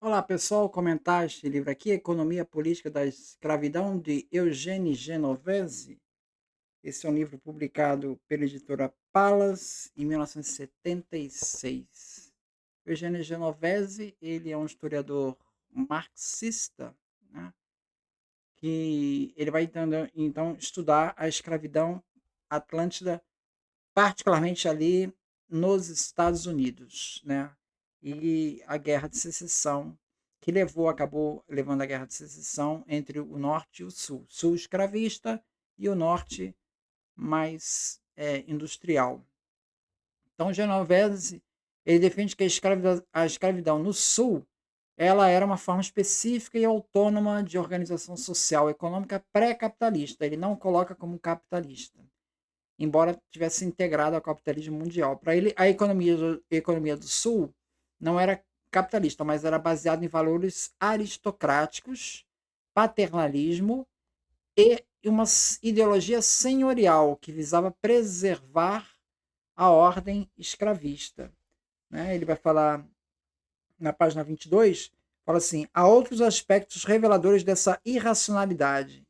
Olá pessoal, comentar este livro aqui, Economia Política da Escravidão, de Eugênio Genovese. Esse é um livro publicado pela editora Palas em 1976. Eugênio Genovese, ele é um historiador marxista, né, que ele vai então estudar a escravidão atlântida, particularmente ali nos Estados Unidos, né? E a Guerra de Secessão, que acabou levando a Guerra de Secessão entre o Norte e o Sul. Sul escravista e o Norte mais industrial. Então, Genovese, ele defende que a escravidão no Sul ela era uma forma específica e autônoma de organização social e econômica pré-capitalista. Ele não coloca como capitalista, embora tivesse integrado ao capitalismo mundial. Para ele, a economia do Sul não era capitalista, mas era baseada em valores aristocráticos, paternalismo e uma ideologia senhorial que visava preservar a ordem escravista. Né? Ele vai falar na página 22, fala assim: há outros aspectos reveladores dessa irracionalidade.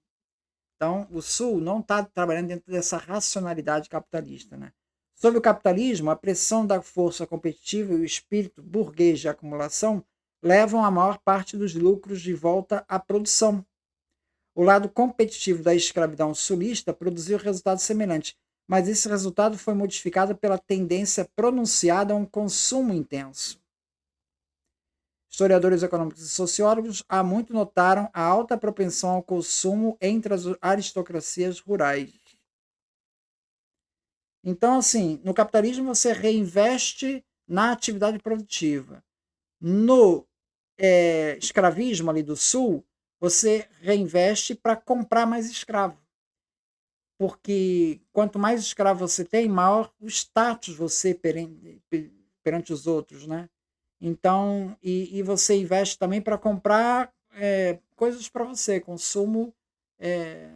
Então, o Sul não está trabalhando dentro dessa racionalidade capitalista. Né? Sobre o capitalismo, a pressão da força competitiva e o espírito burguês de acumulação levam a maior parte dos lucros de volta à produção. O lado competitivo da escravidão sulista produziu resultados semelhantes, mas esse resultado foi modificado pela tendência pronunciada a um consumo intenso. Historiadores econômicos e sociólogos há muito notaram a alta propensão ao consumo entre as aristocracias rurais. Então, assim, no capitalismo você reinveste na atividade produtiva. No escravismo ali do Sul, você reinveste para comprar mais escravo. Porque quanto mais escravo você tem, maior o status você perante os outros, né? Então, e você investe também para comprar coisas para você, consumo é,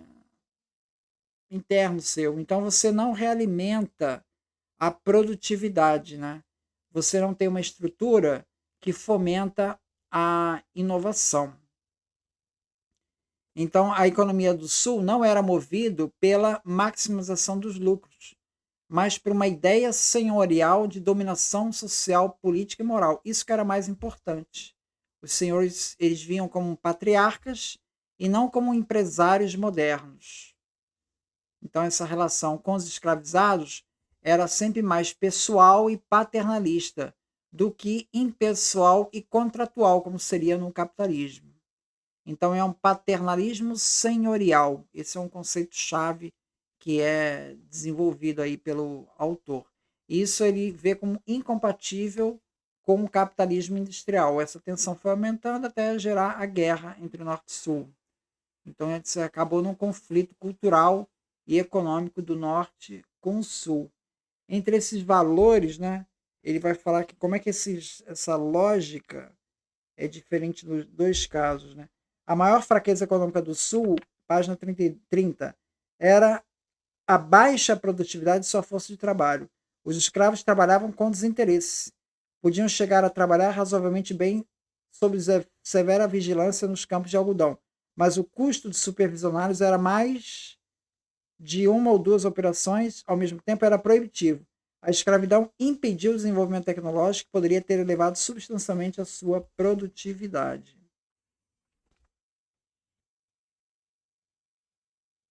interno seu. Então, você não realimenta a produtividade, né? Você não tem uma estrutura que fomenta a inovação. Então, a economia do Sul não era movida pela maximização dos lucros, mas por uma ideia senhorial de dominação social, política e moral. Isso que era mais importante. Os senhores, eles vinham como patriarcas e não como empresários modernos. Então, essa relação com os escravizados era sempre mais pessoal e paternalista do que impessoal e contratual, como seria no capitalismo. Então, é um paternalismo senhorial. Esse é um conceito-chave que é desenvolvido aí pelo autor. Isso ele vê como incompatível com o capitalismo industrial. Essa tensão foi aumentando até gerar a guerra entre o Norte e o Sul. Então, isso acabou num conflito cultural e econômico do Norte com o Sul. Entre esses valores, né, ele vai falar que como é que essa lógica é diferente nos dois casos. Né? A maior fraqueza econômica do Sul, página 30, era a baixa produtividade de sua força de trabalho. Os escravos trabalhavam com desinteresse. Podiam chegar a trabalhar razoavelmente bem sob severa vigilância nos campos de algodão, mas o custo de supervisioná-los era mais de uma ou duas operações ao mesmo tempo era proibitivo. A escravidão impediu o desenvolvimento tecnológico que poderia ter elevado substancialmente a sua produtividade.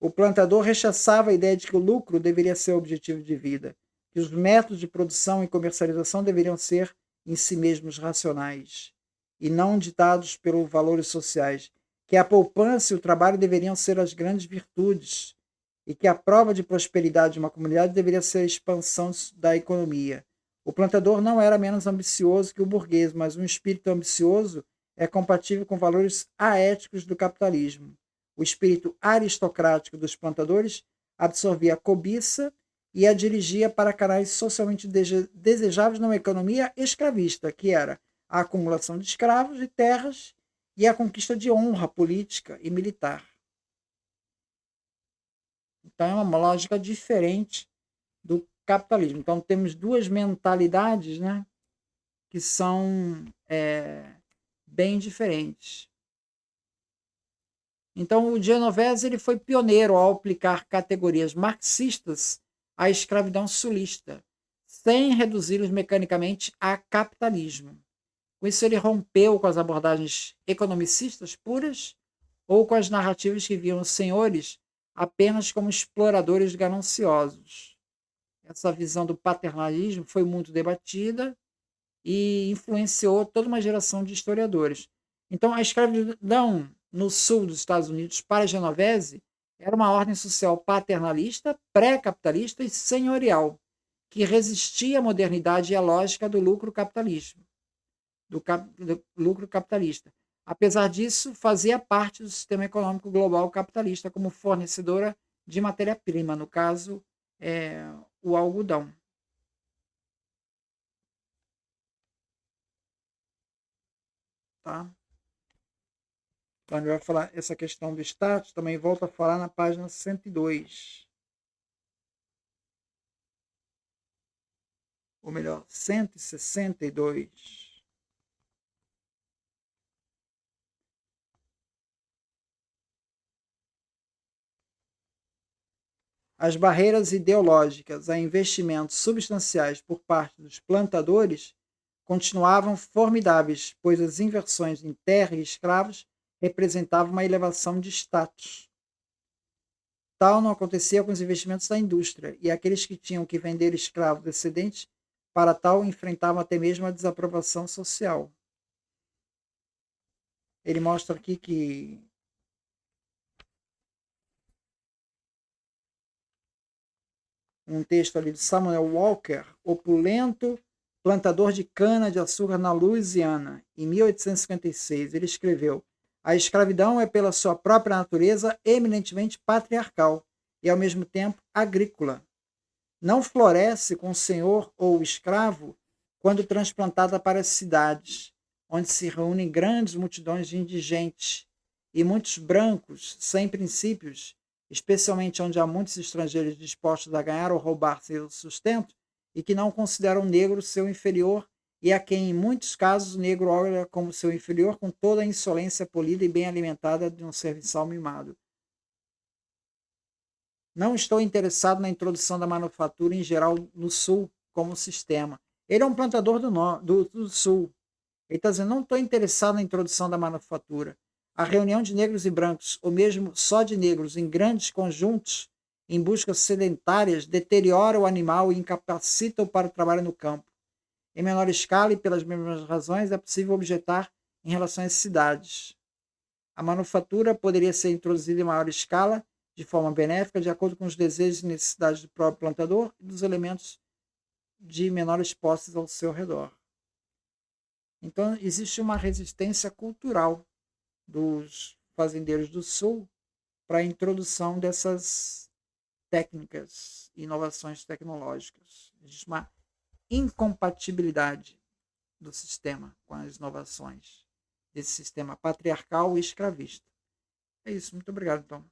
O plantador rechaçava a ideia de que o lucro deveria ser o objetivo de vida, que os métodos de produção e comercialização deveriam ser em si mesmos racionais e não ditados pelos valores sociais, que a poupança e o trabalho deveriam ser as grandes virtudes e que a prova de prosperidade de uma comunidade deveria ser a expansão da economia. O plantador não era menos ambicioso que o burguês, mas um espírito ambicioso é compatível com valores aéticos do capitalismo. O espírito aristocrático dos plantadores absorvia a cobiça e a dirigia para canais socialmente desejáveis numa economia escravista, que era a acumulação de escravos e terras e a conquista de honra política e militar. Então é uma lógica diferente do capitalismo. Então temos duas mentalidades, né, que são bem diferentes. Então, o Genovese ele foi pioneiro ao aplicar categorias marxistas à escravidão sulista, sem reduzi-los mecanicamente a capitalismo. Com isso, ele rompeu com as abordagens economicistas puras ou com as narrativas que viam os senhores apenas como exploradores gananciosos. Essa visão do paternalismo foi muito debatida e influenciou toda uma geração de historiadores. Então, a escravidão no sul dos Estados Unidos para Genovese era uma ordem social paternalista, pré-capitalista e senhorial, que resistia à modernidade e à lógica do lucro capitalismo, do lucro capitalista. Apesar disso, fazia parte do sistema econômico global capitalista como fornecedora de matéria-prima, no caso, o algodão. Tá? Então, a gente vai falar essa questão do status, também volta a falar na página 102. Ou melhor, 162. As barreiras ideológicas a investimentos substanciais por parte dos plantadores continuavam formidáveis, pois as inversões em terra e escravos representavam uma elevação de status. Tal não acontecia com os investimentos da indústria, e aqueles que tinham que vender escravos excedentes para tal enfrentavam até mesmo a desaprovação social. Ele mostra aqui que um texto ali de Samuel Walker, opulento plantador de cana-de-açúcar na Louisiana, em 1856. Ele escreveu: a escravidão é, pela sua própria natureza, eminentemente patriarcal e, ao mesmo tempo, agrícola. Não floresce com o senhor ou o escravo quando transplantada para as cidades, onde se reúnem grandes multidões de indigentes e muitos brancos sem princípios, especialmente onde há muitos estrangeiros dispostos a ganhar ou roubar seu sustento e que não consideram o negro seu inferior e a quem, em muitos casos, o negro olha como seu inferior com toda a insolência polida e bem alimentada de um serviçal mimado. Não estou interessado na introdução da manufatura em geral no Sul como sistema. Ele é um plantador do Sul. Ele está dizendo, não estou interessado na introdução da manufatura. A reunião de negros e brancos, ou mesmo só de negros, em grandes conjuntos, em buscas sedentárias, deteriora o animal e incapacita-o para o trabalho no campo. Em menor escala e pelas mesmas razões, é possível objetar em relação às cidades. A manufatura poderia ser introduzida em maior escala, de forma benéfica, de acordo com os desejos e necessidades do próprio plantador e dos elementos de menores posses ao seu redor. Então, existe uma resistência cultural dos fazendeiros do Sul para a introdução dessas técnicas e inovações tecnológicas. Existe uma incompatibilidade do sistema com as inovações desse sistema patriarcal e escravista. É isso. Muito obrigado, então.